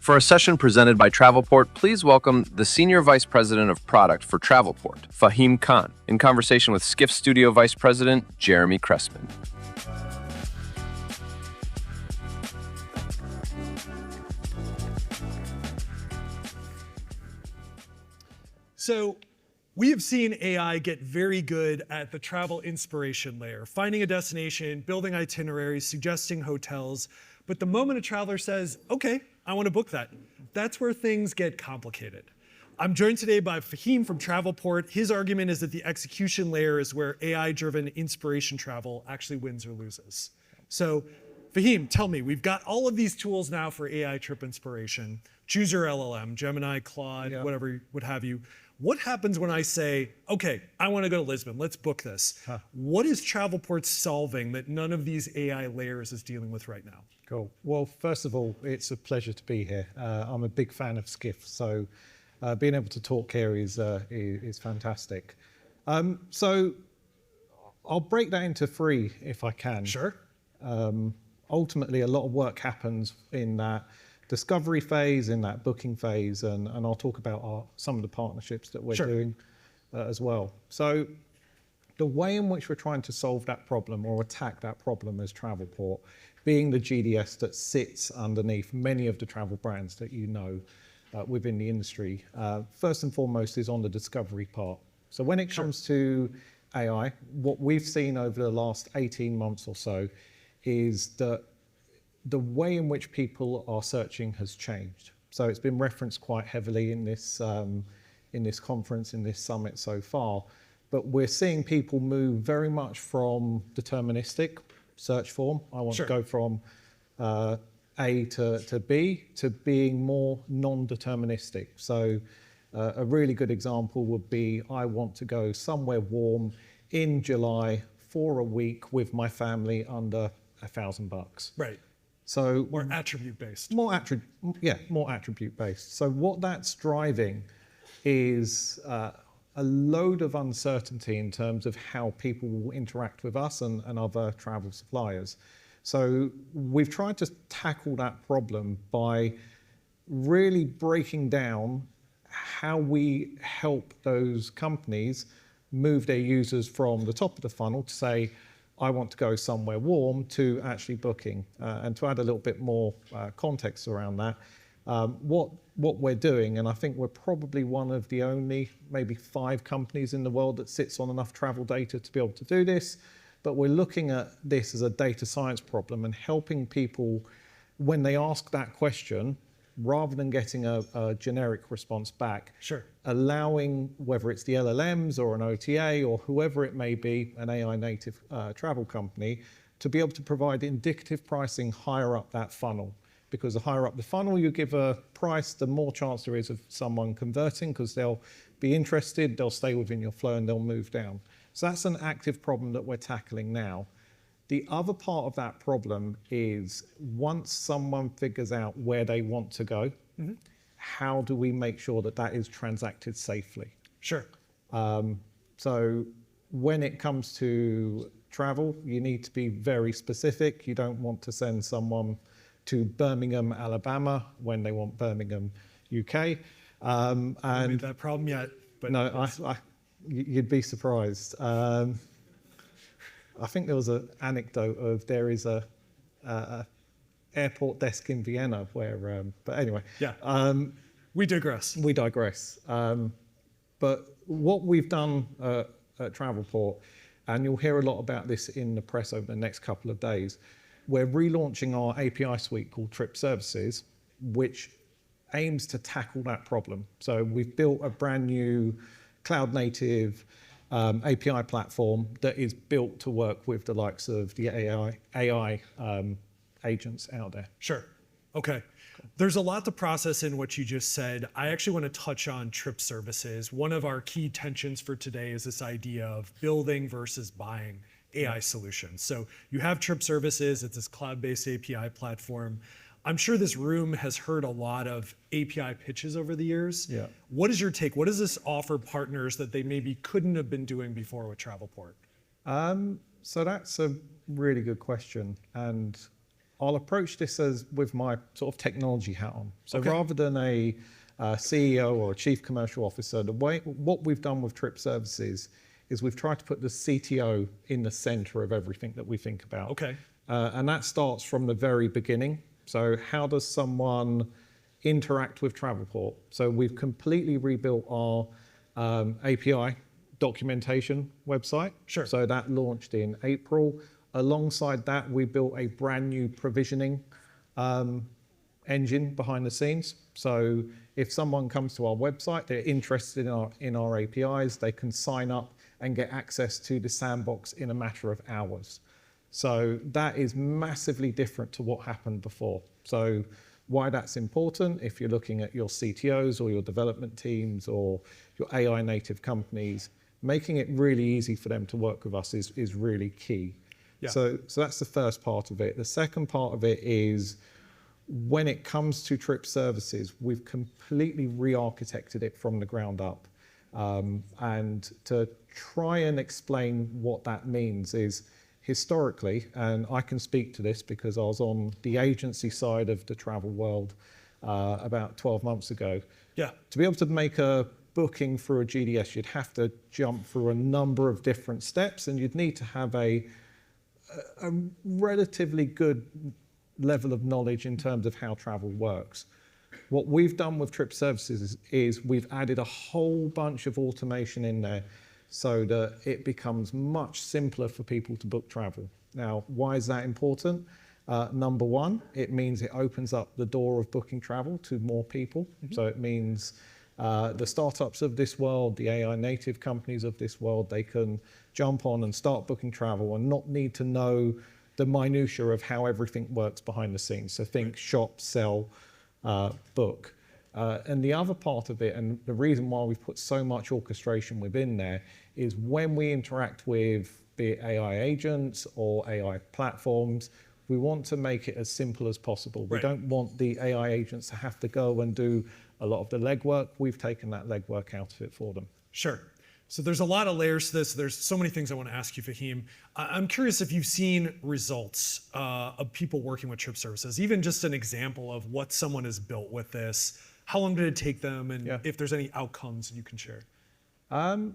For a session presented by Travelport, please welcome the Senior Vice President of Product for Travelport, Fahim Khan, in conversation with Skift Studio Vice President Jeremy Kressman. So we have seen AI get very good at the travel inspiration layer, finding a destination, building itineraries, suggesting hotels. But the moment a traveler says, okay, I want to book that, that's where things get complicated. I'm joined today by Fahim from Travelport. His argument is that the execution layer is where AI-driven inspiration travel actually wins or loses. So Fahim, tell me, we've got all of these tools now for AI trip inspiration. Choose your LLM, Gemini, Claude, whatever, what have you. What happens when I say, okay, I want to go to Lisbon, let's book this? What is Travelport solving that none of these AI layers is dealing with right now? Cool. Well, first of all, it's a pleasure to be here. I'm a big fan of Skift, so being able to talk here is fantastic. So I'll break that into three if I can. Sure. Ultimately, a lot of work happens in that discovery phase, in that booking phase, and I'll talk about some of the partnerships that we're doing as well. So the way in which we're trying to solve that problem or attack that problem as Travelport, being the GDS that sits underneath many of the travel brands that you know within the industry, first and foremost is on the discovery part. So when it comes to AI, what we've seen over the last 18 months or so is that the way in which people are searching has changed. So it's been referenced quite heavily in this conference, in this summit so far. But we're seeing people move very much from deterministic search form. I want to go from A to B to being more non-deterministic. So a really good example would be, I want to go somewhere warm in July for a week with my family under $1,000. Right. So more attribute-based. More attribute-based. So what that's driving is a load of uncertainty in terms of how people will interact with us and other travel suppliers. So we've tried to tackle that problem by really breaking down how we help those companies move their users from the top of the funnel to say, I want to go somewhere warm, to actually booking. And to add a little bit more context around that, what we're doing, and I think we're probably one of the only maybe 5 companies in the world that sits on enough travel data to be able to do this, but we're looking at this as a data science problem and helping people when they ask that question, rather than getting a generic response back, allowing, whether it's the LLMs or an OTA or whoever it may be, an AI native travel company, to be able to provide indicative pricing higher up that funnel. Because the higher up the funnel you give a price, the more chance there is of someone converting, because they'll be interested, they'll stay within your flow and they'll move down. So that's an active problem that we're tackling now. The other part of that problem is, once someone figures out where they want to go, how do we make sure that that is transacted safely? So when it comes to travel, you need to be very specific. You don't want to send someone to Birmingham, Alabama, when they want Birmingham, UK. Haven't had that problem yet. But no, you'd be surprised. I think there was an anecdote of there is a airport desk in Vienna where, but anyway. We digress. We digress. But what we've done at Travelport, and you'll hear a lot about this in the press over the next couple of days, we're relaunching our API suite called Trip Services, which aims to tackle that problem. So we've built a brand new cloud native API platform that is built to work with the likes of the AI agents out there. Okay. There's a lot to process in what you just said. I actually want to touch on trip services. One of our key tensions for today is this idea of building versus buying AI solutions. So you have trip services, it's this cloud-based API platform. I'm sure this room has heard a lot of API pitches over the years. What is your take? What does this offer partners that they maybe couldn't have been doing before with Travelport? So that's a really good question. And I'll approach this as with my sort of technology hat on. So Okay. rather than a CEO or a chief commercial officer, what we've done with Trip Services is we've tried to put the CTO in the center of everything that we think about. Okay. And that starts from the very beginning. So how does someone interact with Travelport? So we've completely rebuilt our API documentation website. Sure. So that launched in April. Alongside that, we built a brand new provisioning engine behind the scenes. So if someone comes to our website, they're interested in our APIs, they can sign up and get access to the sandbox in a matter of hours. So that is massively different to what happened before. So why that's important, if you're looking at your CTOs or your development teams or your AI native companies, making it really easy for them to work with us is really key. Yeah. So that's the first part of it. The second part of it is when it comes to Trip Services, we've completely re-architected it from the ground up. And to try and explain what that means is historically, and I can speak to this because I was on the agency side of the travel world about 12 months ago. Yeah. To be able to make a booking through a GDS, you'd have to jump through a number of different steps, and you'd need to have a relatively good level of knowledge in terms of how travel works. What we've done with Trip Services is we've added a whole bunch of automation in there so that it becomes much simpler for people to book travel. Now, why is that important? Number one, it means it opens up the door of booking travel to more people. Mm-hmm. So it means the startups of this world, the AI native companies of this world, they can jump on and start booking travel and not need to know the minutiae of how everything works behind the scenes. So think shop, sell, book. And the other part of it, and the reason why we've put so much orchestration within there, is when we interact with, be it AI agents or AI platforms, we want to make it as simple as possible. Right. We don't want the AI agents to have to go and do a lot of the legwork. We've taken that legwork out of it for them. Sure. So there's a lot of layers to this. There's so many things I want to ask you, Fahim. I'm curious if you've seen results of people working with Trip Services, even just an example of what someone has built with this. How long did it take them, and if there's any outcomes you can share? I'll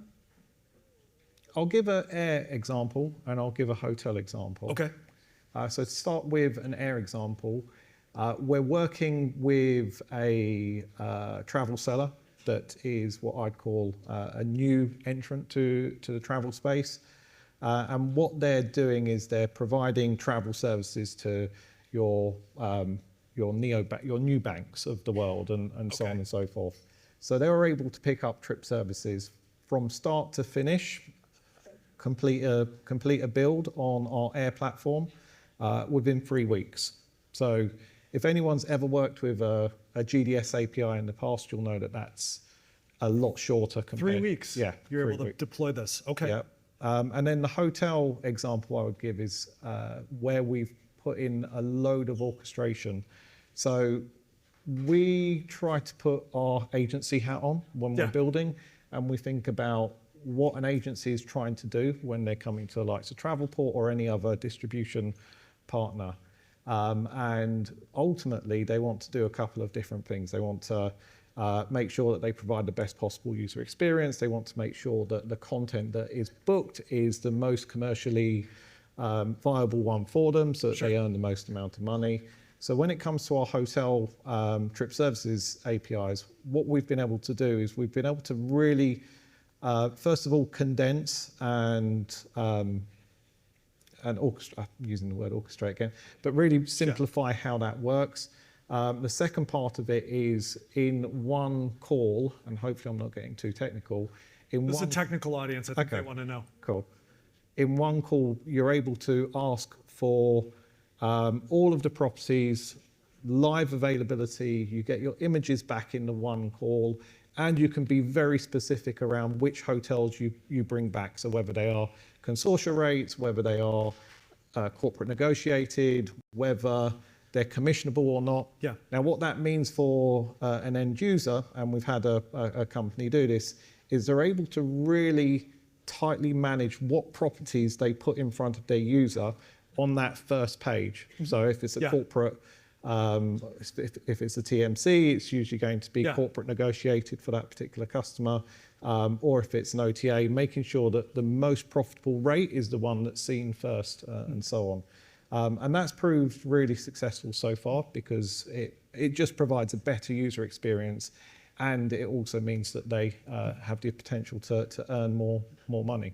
give an air example, and I'll give a hotel example. Okay. So to start with an air example, we're working with a travel seller that is what I'd call a new entrant to the travel space. And what they're doing is they're providing travel services to your new banks of the world and so on and so forth. So they were able to pick up Trip Services from start to finish, complete a build on our air platform within 3 weeks. So if anyone's ever worked with a GDS API in the past, you'll know that that's a lot shorter compared. 3 weeks. Yeah. You're able to deploy this. Okay. Yeah. And then the hotel example I would give is where we've put in a load of orchestration. So we try to put our agency hat on when we're building, and we think about what an agency is trying to do when they're coming to the likes of Travelport or any other distribution partner. And ultimately, they want to do a couple of different things. They want to make sure that they provide the best possible user experience. They want to make sure that the content that is booked is the most commercially viable one for them, so that they earn the most amount of money. So when it comes to our hotel Trip Services APIs, what we've been able to do is we've been able to really, first of all, condense and orchestrate, I'm using the word orchestrate again, but really simplify how that works. The second part of it is in one call, and hopefully I'm not getting too technical. This is a technical audience. I think they want to know. Cool. In one call, you're able to ask for all of the properties, live availability, you get your images back in the one call, and you can be very specific around which hotels you bring back. So whether they are consortia rates, whether they are corporate negotiated, whether they're commissionable or not. Yeah. Now, what that means for an end user, and we've had a company do this, is they're able to really tightly manage what properties they put in front of their user on that first page. So if it's a Yeah. corporate, if it's a TMC, it's usually going to be Yeah. corporate negotiated for that particular customer. Or if it's an OTA, making sure that the most profitable rate is the one that's seen first, and so on. And that's proved really successful so far because it just provides a better user experience, and it also means that they have the potential to earn more money.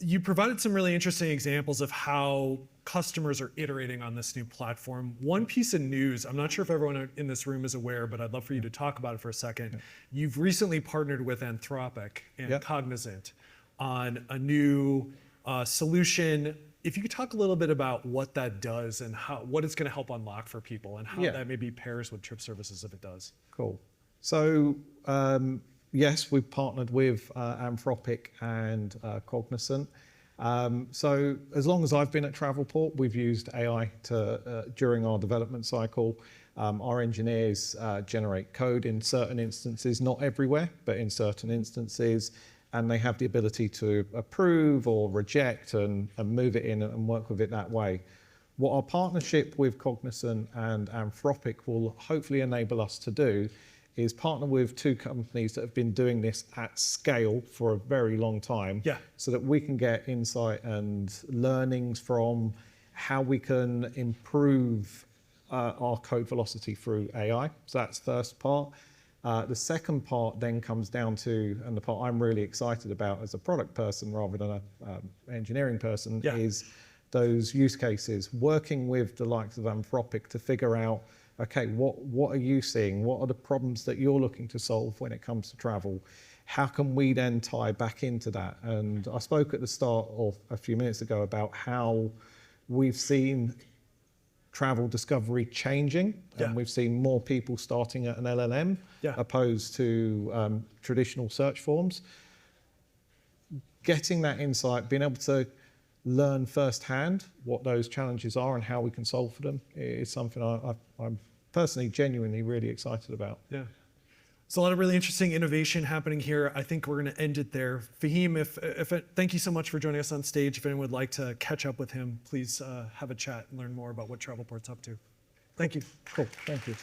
You provided some really interesting examples of how customers are iterating on this new platform. One piece of news, I'm not sure if everyone in this room is aware, but I'd love for you to talk about it for a second. You've recently partnered with Anthropic and Cognizant on a new solution. If you could talk a little bit about what that does and what it's going to help unlock for people and how that maybe pairs with trip services if it does. Cool. So yes, we've partnered with Anthropic and Cognizant. So as long as I've been at Travelport, we've used AI during our development cycle. Our engineers generate code in certain instances, not everywhere, but in certain instances, and they have the ability to approve or reject and move it in and work with it that way. What our partnership with Cognizant and Anthropic will hopefully enable us to do is partner with two companies that have been doing this at scale for a very long time, so that we can get insight and learnings from how we can improve our code velocity through AI. So that's the first part. The second part then comes down to, and the part I'm really excited about as a product person rather than an engineering person, is those use cases, working with the likes of Anthropic to figure out, okay, what are you seeing? What are the problems that you're looking to solve when it comes to travel? How can we then tie back into that? And I spoke at the start of a few minutes ago about how we've seen travel discovery changing, and we've seen more people starting at an LLM opposed to traditional search forms. Getting that insight, being able to learn firsthand what those challenges are and how we can solve for them is something I'm personally genuinely really excited about. Yeah. There's a lot of really interesting innovation happening here. I think we're going to end it there. Fahim, thank you so much for joining us on stage. If anyone would like to catch up with him, please have a chat and learn more about what Travelport's up to. Thank you. Cool. Thank you.